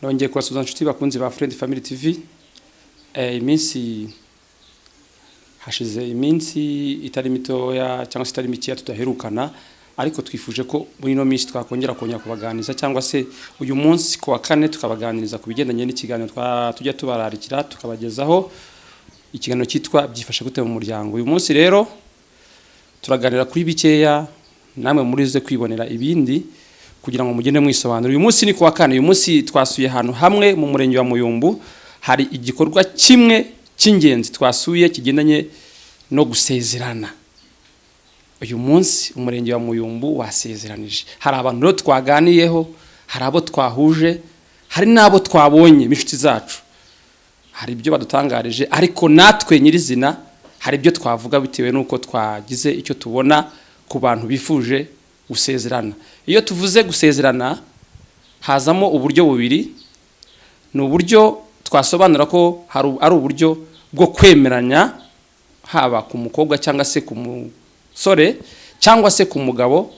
nongeye kubasubiza inshuti bakunzi ba FFamily TV. Iminsi hashize iminsi itari mitoya cyangwa se itari mikeya tudaherukana, ariko twifuje ko muri no minsi twakongera kubaganiza cyangwa se uyu munsi ku wa kane tukabaganiriza ku bigendanye n'ikiganiro tujya tubararikira tukabagezaho ikiganiro cyitwa byifashe gute mu muryango. Uyu munsi rero turaganira kuri bikeya, namwe murize kwibonera ibindi kugira ngo mugende mwisobanura. Uyu munsi ni ku wa kane, uyu munsi twasuye hano hamwe mu murenge wa Muyumbu, hari igikorwa kimwe cy'ingenzi twasuye kigendanye no gusezerana. Uyu munsi umurenge wa Muyumbu wasezeranije, hari abantu rero twaganiyeho, hari abo twahuje, hari nabo twabonye inshuti zacu, hari ibyo badutangarije, ariko natwe nyirizina hari ibyo twavuga bitewe nuko twagize icyo tubona ku bantu bifuje gusezerana. Iyo tuvuze gusezerana hazamo uburyo bubiri. Ni uburyo twasobanura ko ari uburyo bwo kwemeranya, haba ku mukobwa cyangwa se ku musore cyangwa se ku mugabo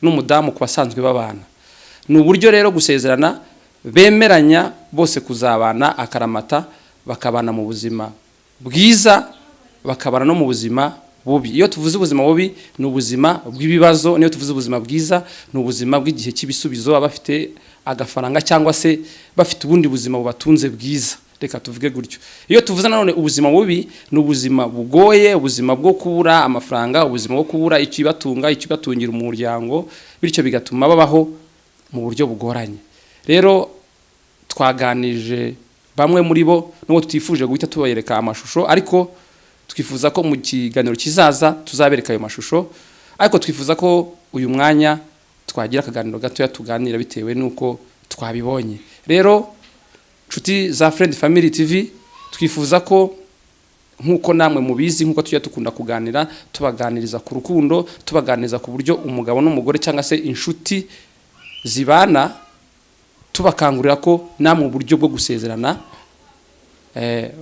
n'umudamu ku basanzwe babana. Ni uburyo rero gusezerana bemeranya bose kuzabana akaramata, bakabana mu buzima bwiza, bakabana no mu buzima bubi. Iyo tuvuze ubuzima bubi ni ubuzima bw'ibibazo, niyo tuvuze ubuzima bwiza ni ubuzima bw'igihe cy'ibisubizo, abafite agafaranga cyangwa se bafite ubundi buzima bubatunze bwiza, reka tuvuge gutyo. Iyo tuvuze nanone ubuzima bubi ni ubuzima bugoye, ubuzima bwo kubura amafaranga, ubuzima bwo kubura ikibatunga, ikibatungira umuryango, bityo bigatuma babaho mu buryo bugoranye. Rero twaganije bamwe muri bo n'uwo tutifuje guhita tubayereka amashusho, ariko twifuza ko mu kiganiro kizaza tuzabereka ayo mashusho, ariko twifuza ko uyu mwanya twagira akaganiro gatoya tuganira bitewe nuko twabibonye. Rero nshuti za FFamily TV, twifuza ko nkuko namwe mubizi, nkuko tujya tukunda kuganira, tubaganiriza ku rukundo, tubaganiriza ku buryo umugabo n'umugore cyangwa se inshuti zibana, tubakangurira ko namwe uburyo bwo gusezerana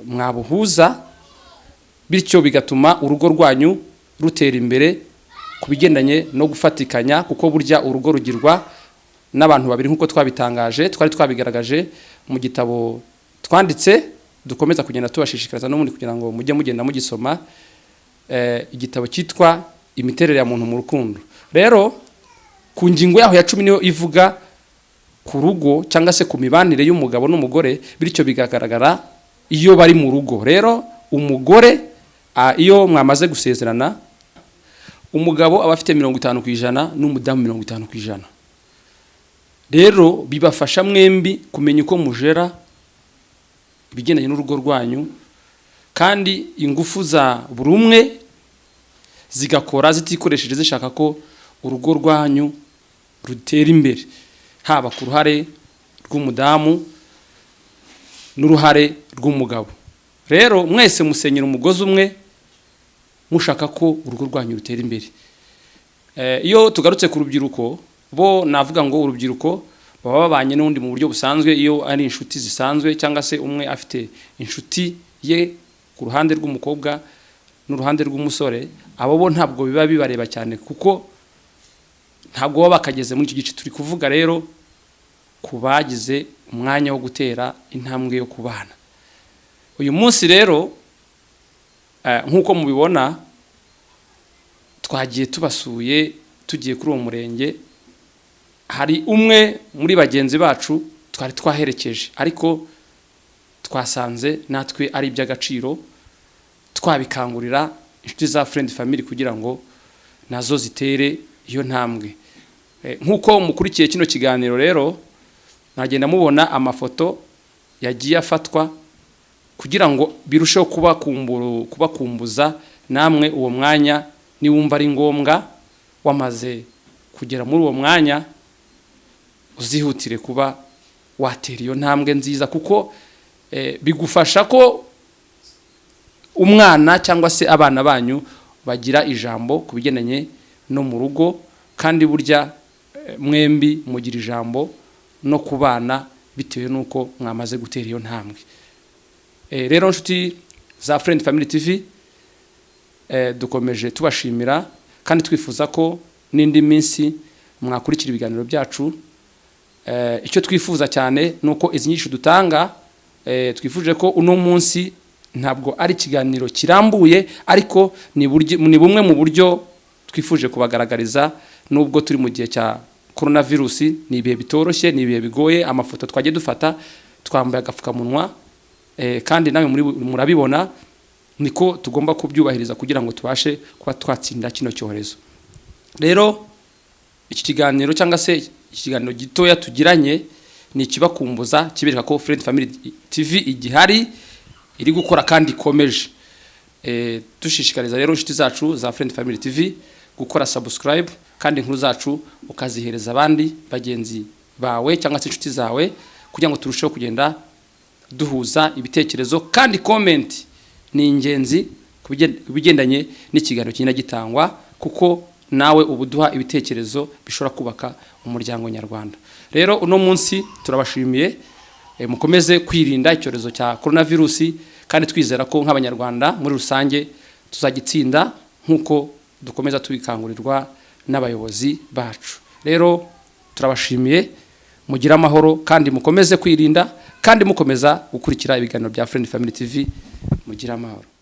mwabuhuza, bityo bigatuma urugo rwanyu rutera imbere ku bigendanye no gufatikanya, kuko burya urugo rugirwa n'abantu babiri nkuko twabitangaje, twari twabigaragaje mu gitabo twanditse, dukomeza kugenda tubashishikariza no muri kugira ngo mujye mugenda mugisoma, igitabo cyitwa imiterere ya muntu mu rukundo. Rero ku ngingo yaho ya 10 niyo ivuga ku rugo cyangwa se ku mibanire y'umugabo n'umugore, bityo bigagaragara iyo bari mu rugo. Rero umugore iyo mwamaze gusezerana, umugabo aba afite 50% n'umudamu 50%. Rero bibafasha mwembi kumenya uko mujera ibigendanye n'urugo rwanyu, kandi ingufu za buri umwe zigakora zitikoresheje zishaka ko urugo rwanyu rutera imbere, haba ku ruhare rw'umudamu n'uruhare rw'umugabo. Rero mwese musenyera umugozi umwe mushaka ko urugo rwanyu rutera imbere. Iyo tugarutse ku rubyiruko, bo navuga ngo urubyiruko baba babanye n'undi mu buryo busanzwe, iyo ari inshuti zisanzwe cyangwa se umwe afite inshuti ye ku ruhande rw'umukobwa n'uruhande rw'umusore, abo bo ntabwo biba bibareba cyane kuko ntabwo baba bakageze muri icyo gice turi kuvuga. Rero kubagize umwanya wo gutera intambwe yo kubana. Uyu munsi rero nkuko mubibona, twagiye tubasuye, tugiye kuri uwo murenge. Hari umwe muri bagenzi bacu twari twaherekeje, ariko twasanze natwe ari iby'agaciro twabikangurira inshuti za FFamily kugira ngo nazo zitere iyo ntambwe. Nkuko mukurikiye kino kiganiro rero, nagenda mubona amafoto yagiye afatwa kugira ngo birusheho kubakumbuza namwe uwo mwanya, niwumva ari ngombwa wamaze kugera muri uwo mwanya, uzihutire kuba watera iyo ntambwe nziza, kuko bigufasha ko umwana cyangwa se abana banyu bagira ijambo ku bigendanye no mu rugo, kandi burya mwembi mugira ijambo no kubana bitewe nuko mwamaze gutera iyo ntambwe. Rero nshuti za FFamily TV, dukomeje tubashimira kandi twifuza ko n'indi minsi mwakurikira ibiganiro byacu, icyo twifuza cyane nuko izi nyinshi dutanga twifuje ko uno munsi ntabwo ari ikiganiro kirambuye ariko ni bumwe mu buryo twifuje kubagaragariza nubwo turi mu gihe cya coronavirus, ni ibihe bitoroshye, ni ibihe bigoye, amafoto twagiye dufata twambaye agapfukamunwa kandi nawe murabibona niko tugomba kubyubahiriza kugira ngo tubashe kuba twatsinda kino cyorezo. Rero iki kiganiro cyangwa se ikiganiro gitoya tugiranye ni kibakumbuza kibereka ko FFamily TV igihari iri gukora kandi ikomeje. Dushishikariza rero inshuti zacu za FFamily TV gukora subscribe kandi inkuru zacu ukazihereza abandi bagenzi bawe cyangwa se inshuti zawe kugira ngo turusheho kugenda duhuza ibitekerezo, kandi comment ni ingenzi kubigendanye n'ikiganiro kina gitangwa kuko nawe ubuduha ibitekerezo bishobora kubaka umuryango nyarwanda. Rero uno munsi turabashimiye, mukomeze kwirinda icyorezo cya coronavirus kandi twizera ko nk'abanyarwanda muri rusange tuzagitsinda nkuko dukomeza tubikangurirwa n'abayobozi bacu. Rero turabashimiye, mugira amahoro kandi mukomeze kwirinda kandi mukomeza gukurikira ibiganiro bya FFamily TV. Mugira amahoro.